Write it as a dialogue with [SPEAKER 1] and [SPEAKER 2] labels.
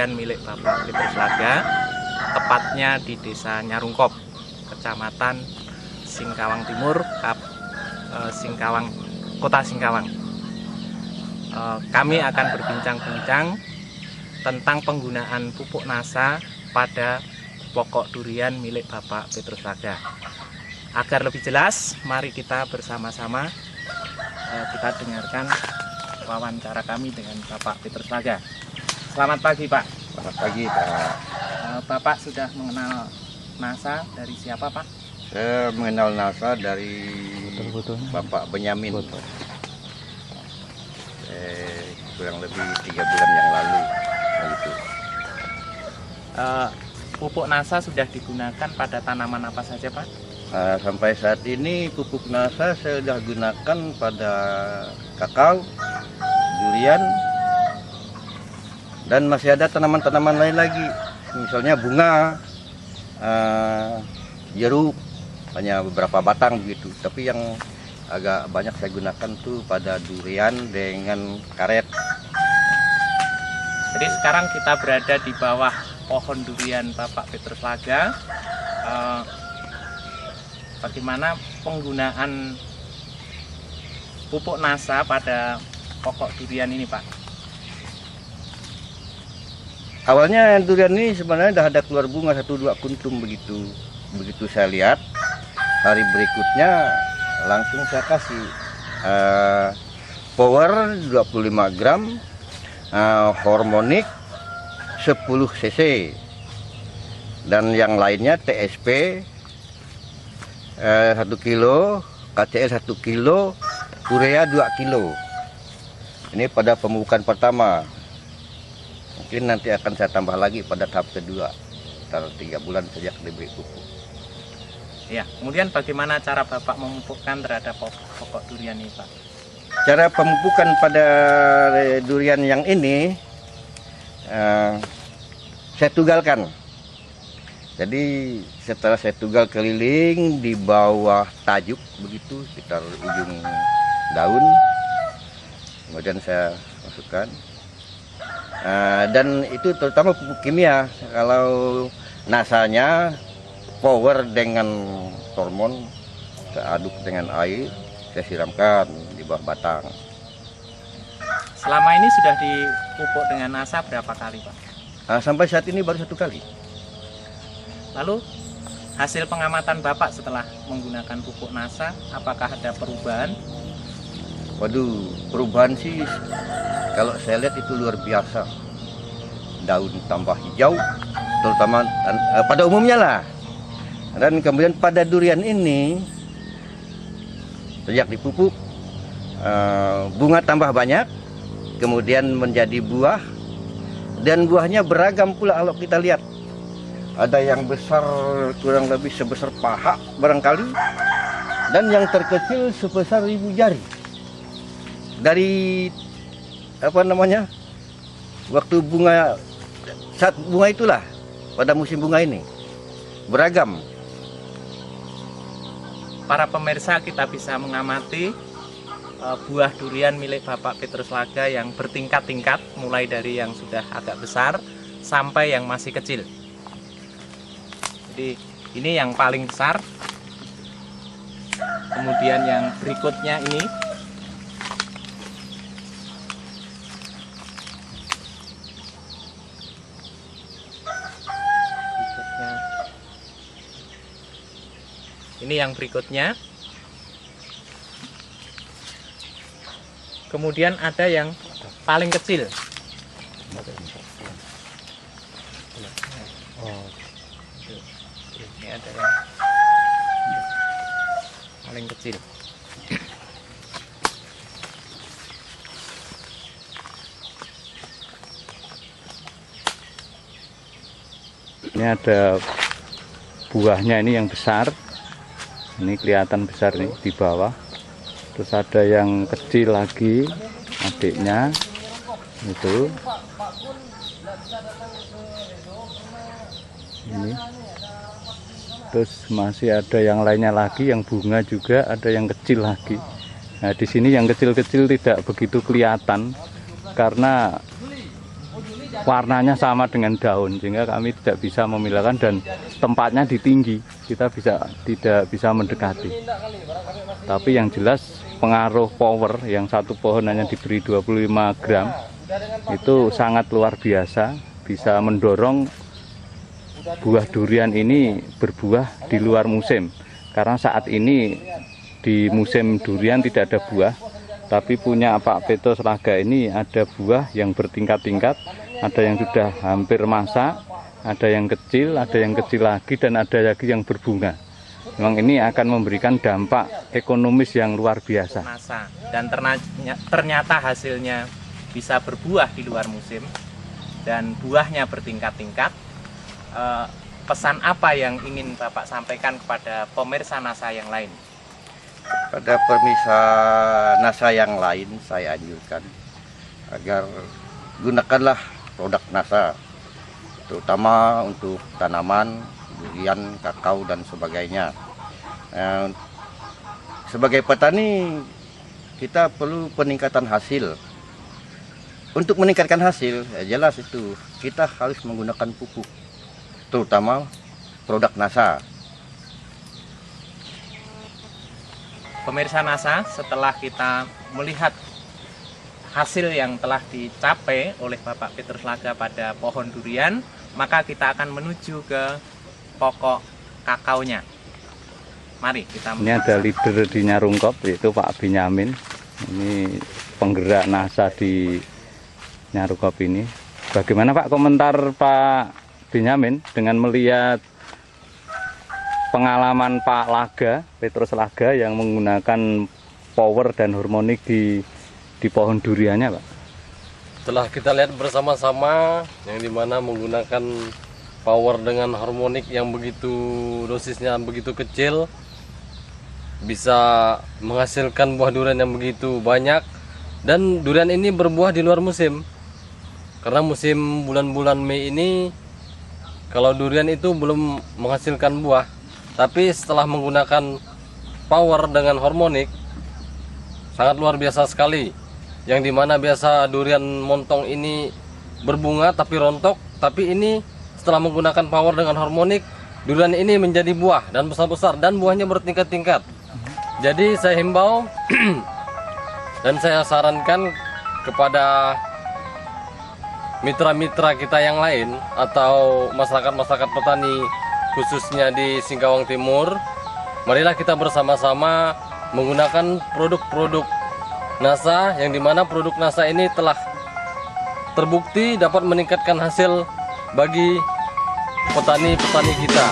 [SPEAKER 1] durian milik Bapak Petrus Laga, tepatnya di Desa Nyarungkop, Kecamatan Singkawang Timur, Kota Singkawang. Kami akan berbincang-bincang tentang penggunaan pupuk NASA pada pokok durian milik Bapak Petrus Laga. Agar lebih jelas, mari kita bersama-sama kita dengarkan wawancara kami dengan Bapak Petrus Laga. Selamat pagi, Pak.
[SPEAKER 2] Selamat pagi, Pak.
[SPEAKER 1] Bapak sudah mengenal NASA dari siapa, Pak?
[SPEAKER 2] Saya mengenal NASA dari Bapak Benyamin. Kurang lebih 3 bulan yang lalu. Gitu.
[SPEAKER 1] Pupuk NASA sudah digunakan pada tanaman apa saja, Pak?
[SPEAKER 2] Sampai saat ini pupuk NASA saya sudah gunakan pada kakao, durian, dan masih ada tanaman-tanaman lain lagi. Misalnya bunga, jeruk, hanya beberapa batang begitu. Tapi yang agak banyak saya gunakan tuh pada durian dengan karet.
[SPEAKER 1] Jadi sekarang kita berada di bawah pohon durian Bapak Petrus Laga. Bagaimana penggunaan pupuk NASA pada pokok durian ini, Pak?
[SPEAKER 2] Awalnya durian ini sebenarnya sudah ada keluar bunga 1-2 kuntum begitu. Begitu saya lihat, hari berikutnya langsung saya kasih power 25 gram, hormonik 10 cc, dan yang lainnya TSP 1 kilo, KCL 1 kilo, urea 2 kilo. Ini pada pemupukan pertama. Mungkin nanti akan saya tambah lagi pada tahap kedua, setelah 3 bulan sejak diberi pupuk.
[SPEAKER 1] Ya, kemudian bagaimana cara Bapak memupukkan terhadap pokok durian ini, Pak?
[SPEAKER 2] Cara pemupukan pada durian yang ini, saya tugalkan. Jadi setelah saya tugal keliling di bawah tajuk begitu, sekitar ujung daun, kemudian saya masukkan. Dan itu terutama pupuk kimia. Kalau nasanya power dengan hormon, saya aduk dengan air, saya siramkan di bawah batang.
[SPEAKER 1] Selama ini sudah dipupuk dengan NASA berapa kali, Pak?
[SPEAKER 2] Sampai saat ini baru 1 kali.
[SPEAKER 1] Lalu hasil pengamatan Bapak setelah menggunakan pupuk NASA, apakah ada perubahan?
[SPEAKER 2] Waduh, perubahan sih kalau saya lihat itu luar biasa. Daun tambah hijau, terutama pada umumnya lah. Dan kemudian pada durian ini, sejak dipupuk, bunga tambah banyak, kemudian menjadi buah, dan buahnya beragam pula kalau kita lihat. Ada yang besar kurang lebih sebesar paha barangkali, dan yang terkecil sebesar 1000 jari. Dari waktu bunga, saat bunga itulah, pada musim bunga ini beragam.
[SPEAKER 1] Para pemirsa, kita bisa mengamati buah durian milik Bapak Petrus Laga yang bertingkat-tingkat, mulai dari yang sudah agak besar sampai yang masih kecil. Jadi ini yang paling besar. Kemudian yang berikutnya ini. Ini yang berikutnya. Kemudian ada yang paling kecil. Ini ada yang paling kecil.
[SPEAKER 3] Ini ada buahnya, ini yang besar. Ini kelihatan besar nih di bawah. Terus ada yang kecil lagi, adiknya itu. Ini. Terus masih ada yang lainnya lagi, yang bunga juga, ada yang kecil lagi. Nah, di sini yang kecil-kecil tidak begitu kelihatan karena warnanya sama dengan daun, sehingga kami tidak bisa memilahkan, dan tempatnya di tinggi, kita tidak bisa mendekati. Tapi yang jelas pengaruh power yang satu pohon hanya diberi 25 gram itu sangat luar biasa, bisa mendorong buah durian ini berbuah di luar musim. Karena saat ini di musim durian tidak ada buah, tapi punya Pak Petrus Laga ini ada buah yang bertingkat-tingkat, ada yang sudah hampir masak, ada yang kecil lagi, dan ada lagi yang berbunga. Memang ini akan memberikan dampak ekonomis yang luar biasa.
[SPEAKER 1] Dan ternyata hasilnya bisa berbuah di luar musim dan buahnya bertingkat-tingkat. Pesan apa yang ingin Bapak sampaikan kepada pemirsa NASA yang lain?
[SPEAKER 2] Pada pemirsa NASA yang lain saya anjurkan agar gunakanlah produk NASA, terutama untuk tanaman, durian, kakao dan sebagainya. Sebagai petani kita perlu peningkatan hasil. Untuk meningkatkan hasil, ya jelas itu kita harus menggunakan pupuk, terutama produk NASA.
[SPEAKER 1] Pemirsa NASA, setelah kita melihat hasil yang telah dicapai oleh Bapak Petrus Laga pada pohon durian, maka kita akan menuju ke pokok kakaonya. Mari kita.
[SPEAKER 3] Ini ada leader di Nyarungkop, yaitu Pak Benyamin. Ini penggerak NASA di Nyarungkop ini. Bagaimana Pak komentar Pak Benyamin dengan melihat pengalaman Pak Laga, Petrus Laga yang menggunakan power dan harmonik di pohon duriannya, Pak?
[SPEAKER 4] Setelah kita lihat bersama-sama, yang dimana menggunakan power dengan harmonik yang begitu dosisnya begitu kecil, bisa menghasilkan buah durian yang begitu banyak, dan durian ini berbuah di luar musim. Karena musim bulan-bulan Mei ini, kalau durian itu belum menghasilkan buah. Tapi setelah menggunakan power dengan harmonik, sangat luar biasa sekali. Yang dimana biasa durian montong ini berbunga tapi rontok, tapi ini setelah menggunakan power dengan harmonik, durian ini menjadi buah dan besar-besar, dan buahnya bertingkat-tingkat. Jadi saya himbau dan saya sarankan kepada mitra-mitra kita yang lain atau masyarakat-masyarakat petani khususnya di Singkawang Timur, marilah kita bersama-sama menggunakan produk-produk NASA, yang dimana produk NASA ini telah terbukti dapat meningkatkan hasil bagi petani-petani kita.